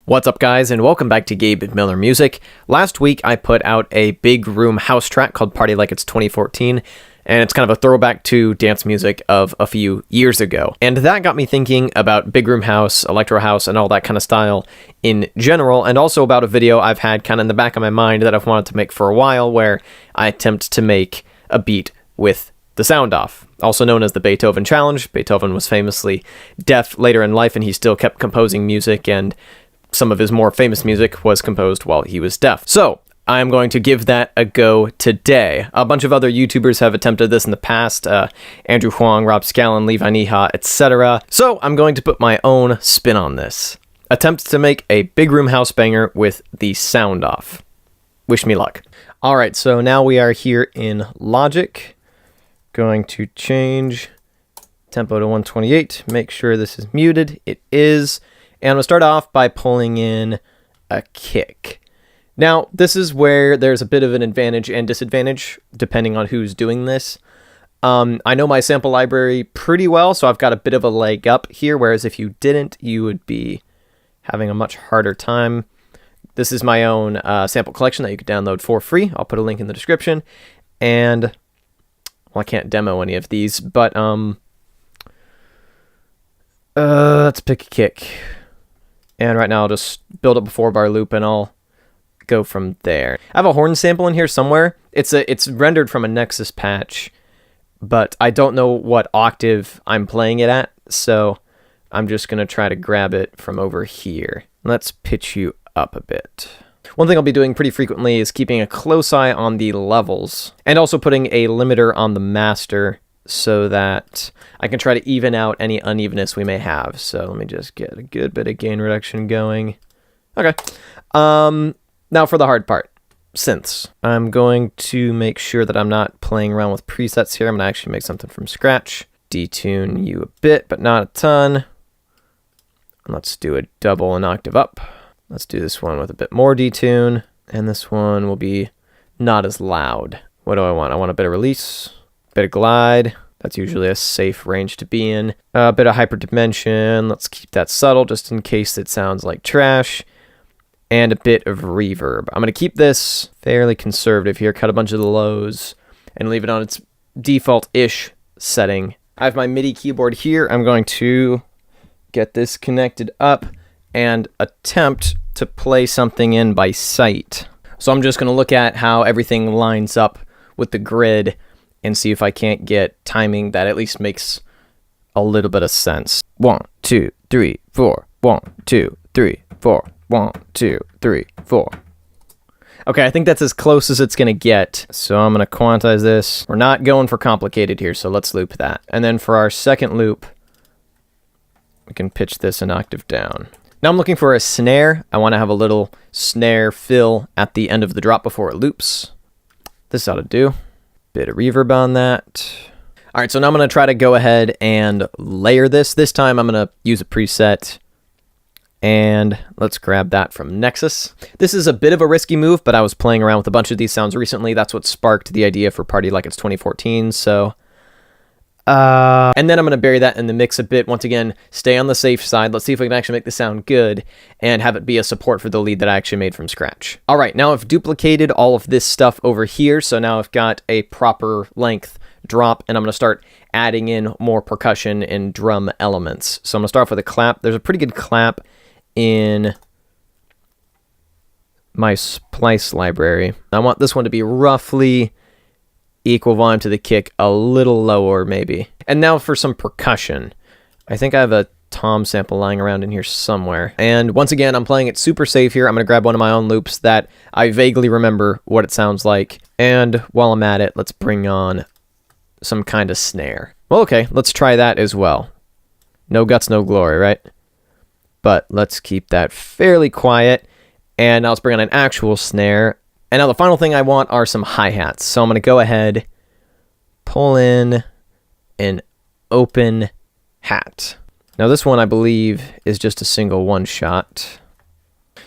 What's up, guys, and welcome back to Gabe Miller Music. Last week I put out a big room house track called Party Like It's 2014, and it's kind of a throwback to dance music of a few years ago. And that got me thinking about big room house, electro house, and all that kind of style in general, and also about a video I've had kind of in the back of my mind that I've wanted to make for a while, where I attempt to make a beat with the sound off, also known as the Beethoven Challenge. Beethoven was famously deaf later in life, and he still kept composing music, and some of his more famous music was composed while he was deaf. So I'm going to give that a go today. A bunch of other YouTubers have attempted this in the past, Andrew Huang, Rob Scallon, Levi Niha, etc. So I'm going to put my own spin on this. Attempt to make a big room house banger with the sound off. Wish me luck. All right, so now we are here in Logic. Going to change tempo to 128. Make sure this is muted. It is. And I'm going to start off by pulling in a kick. Now, this is where there's a bit of an advantage and disadvantage, depending on who's doing this. I know my sample library pretty well, so I've got a bit of a leg up here, whereas if you didn't, you would be having a much harder time. This is my own sample collection that you could download for free. I'll put a link in the description. And, well, I can't demo any of these, but let's pick a kick. And right now I'll just build up a 4-bar loop and I'll go from there. I have a horn sample in here somewhere. It's rendered from a Nexus patch, but I don't know what octave I'm playing it at, so I'm just going to try to grab it from over here. Let's pitch you up a bit. One thing I'll be doing pretty frequently is keeping a close eye on the levels, and also putting a limiter on the master so that I can try to even out any unevenness we may have. So let me just get a good bit of gain reduction going. Okay. Now for the hard part, synths. I'm going to make sure that I'm not playing around with presets here. I'm going to actually make something from scratch. Detune you a bit, but not a ton. Let's do a double an octave up. Let's do this one with a bit more detune, and this one will be not as loud. What do I want? I want a bit of release. Bit of glide, that's usually a safe range to be in. A bit of hyperdimension, let's keep that subtle just in case it sounds like trash. And a bit of reverb. I'm going to keep this fairly conservative here, cut a bunch of the lows, and leave it on its default-ish setting. I have my MIDI keyboard here. I'm going to get this connected up and attempt to play something in by sight. So I'm just going to look at how everything lines up with the grid and see if I can't get timing that at least makes a little bit of sense. 1, 2, 3, 4. 1, 2, 3, 4. 1, 2, 3, 4. Okay, I think that's as close as it's going to get. So I'm going to quantize this. We're not going for complicated here, so let's loop that. And then for our second loop, we can pitch this an octave down. Now I'm looking for a snare. I want to have a little snare fill at the end of the drop before it loops. This ought to do. Bit of reverb on that. All right, so now I'm going to try to go ahead and layer this. This time I'm going to use a preset, and let's grab that from Nexus. This is a bit of a risky move, but I was playing around with a bunch of these sounds recently. That's what sparked the idea for Party Like It's 2014, so and then I'm going to bury that in the mix a bit. Once again, stay on the safe side. Let's see if we can actually make this sound good and have it be a support for the lead that I actually made from scratch. All right, now I've duplicated all of this stuff over here. So now I've got a proper length drop, and I'm going to start adding in more percussion and drum elements. So I'm going to start off with a clap. There's a pretty good clap in my splice library. I want this one to be roughly equal volume to the kick, a little lower maybe. And now for some percussion. I think I have a tom sample lying around in here somewhere. And once again, I'm playing it super safe here. I'm going to grab one of my own loops that I vaguely remember what it sounds like. And while I'm at it, let's bring on some kind of snare. Well, okay, let's try that as well. No guts, no glory, right? But let's keep that fairly quiet. And now let's bring on an actual snare. And now the final thing I want are some hi-hats. So I'm going to go ahead, pull in an open hat. Now this one, I believe, is just a single one-shot.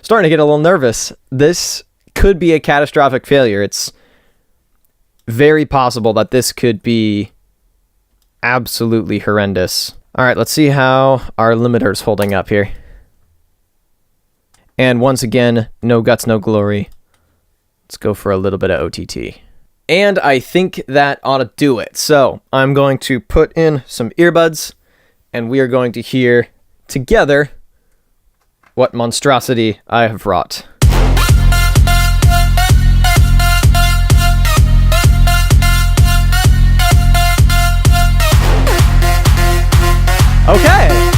Starting to get a little nervous. This could be a catastrophic failure. It's very possible that this could be absolutely horrendous. All right, let's see how our limiter's holding up here. And once again, no guts, no glory. Let's go for a little bit of OTT. And I think that ought to do it. So I'm going to put in some earbuds, and we are going to hear together what monstrosity I have wrought. Okay.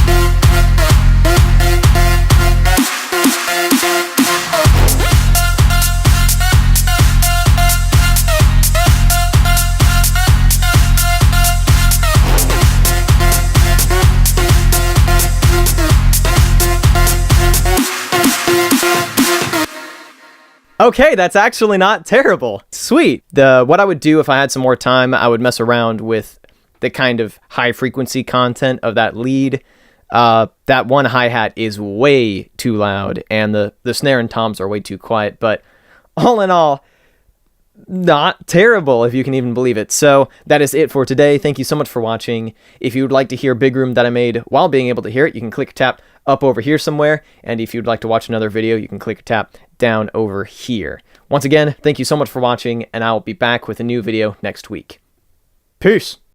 Okay, that's actually not terrible. Sweet. What I would do if I had some more time, I would mess around with the kind of high frequency content of that lead. That one hi-hat is way too loud, and the snare and toms are way too quiet, but all in all, not terrible, if you can even believe it. So that is it for today. Thank you so much for watching. If you would like to hear Big Room that I made while being able to hear it, you can click tap up over here somewhere, and if you'd like to watch another video, you can click tap down over here. Once again, thank you so much for watching, and I will be back with a new video next week. Peace!